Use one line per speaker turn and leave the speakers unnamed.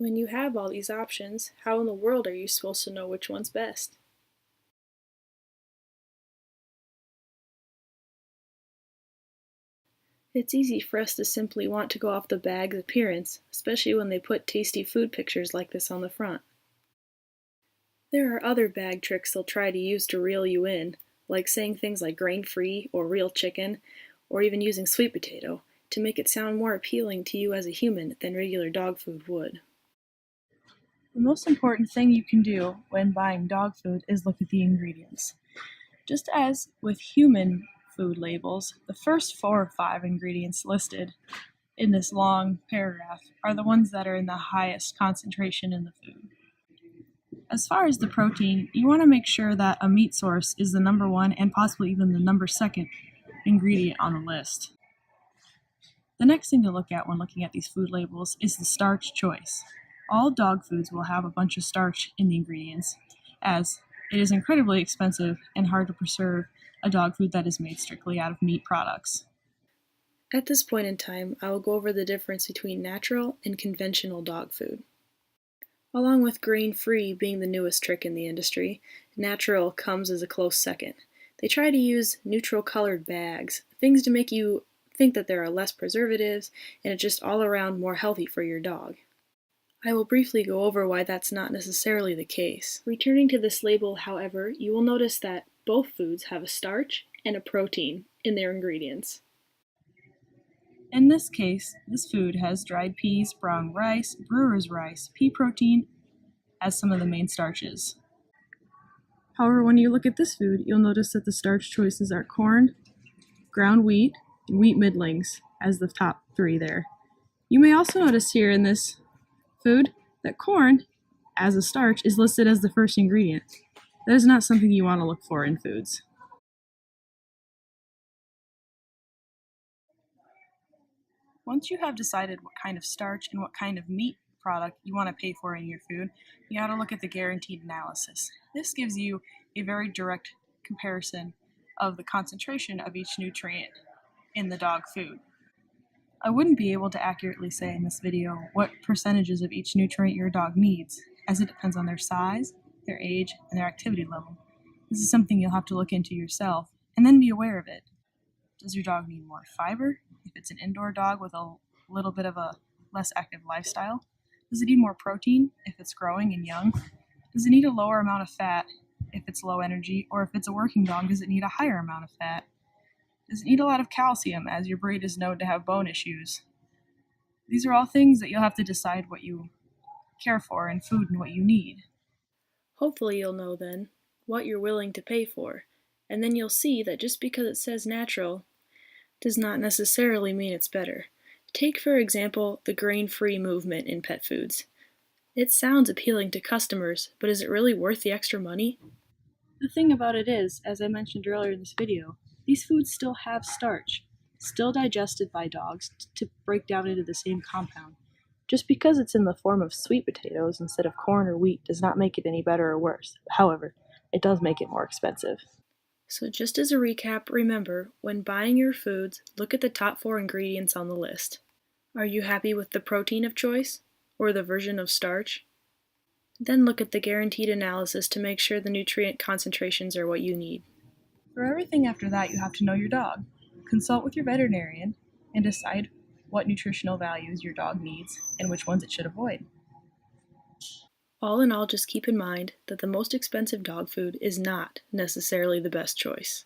When you have all these options, how in the world are you supposed to know which one's best? It's easy for us to simply want to go off the bag's appearance, especially when they put tasty food pictures like this on the front. There are other bag tricks they'll try to use to reel you in, like saying things like grain-free or real chicken, or even using sweet potato, to make it sound more appealing to you as a human than regular dog food would.
The most important thing you can do when buying dog food is look at the ingredients. Just as with human food labels, the first 4 or 5 ingredients listed in this long paragraph are the ones that are in the highest concentration in the food. As far as the protein, you want to make sure that a meat source is the number one and possibly even the number second ingredient on the list. The next thing to look at when looking at these food labels is the starch choice. All dog foods will have a bunch of starch in the ingredients, as it is incredibly expensive and hard to preserve a dog food that is made strictly out of meat products.
At this point in time, I will go over the difference between natural and conventional dog food. Along with grain-free being the newest trick in the industry, natural comes as a close second. They try to use neutral-colored bags, things to make you think that there are less preservatives and it's just all around more healthy for your dog. I will briefly go over why that's not necessarily the case. Returning to this label, however, you will notice that both foods have a starch and a protein in their ingredients.
In this case, this food has dried peas, brown rice, brewer's rice, pea protein as some of the main starches. However, when you look at this food, you'll notice that the starch choices are corn, ground wheat, and wheat middlings as the top 3 there. You may also notice here in this food that corn, as a starch, is listed as the first ingredient. That is not something you want to look for in foods. Once you have decided what kind of starch and what kind of meat product you want to pay for in your food, you got to look at the guaranteed analysis. This gives you a very direct comparison of the concentration of each nutrient in the dog food. I wouldn't be able to accurately say in this video what percentages of each nutrient your dog needs, as it depends on their size, their age, and their activity level. This is something you'll have to look into yourself, and then be aware of it. Does your dog need more fiber, if it's an indoor dog with a little bit of a less active lifestyle? Does it need more protein, if it's growing and young? Does it need a lower amount of fat, if it's low energy, or if it's a working dog, does it need a higher amount of fat? Does it need a lot of calcium, as your breed is known to have bone issues? These are all things that you'll have to decide what you care for in food and what you need.
Hopefully you'll know then what you're willing to pay for, and then you'll see that just because it says natural does not necessarily mean it's better. Take, for example, the grain-free movement in pet foods. It sounds appealing to customers, but is it really worth the extra money?
The thing about it is, as I mentioned earlier in this video, these foods still have starch, still digested by dogs to break down into the same compound. Just because it's in the form of sweet potatoes instead of corn or wheat does not make it any better or worse. However, it does make it more expensive.
So just as a recap, remember, when buying your foods, look at the top 4 ingredients on the list. Are you happy with the protein of choice, or the version of starch? Then look at the guaranteed analysis to make sure the nutrient concentrations are what you need.
For everything after that, you have to know your dog. Consult with your veterinarian and decide what nutritional values your dog needs and which ones it should avoid.
All in all, just keep in mind that the most expensive dog food is not necessarily the best choice.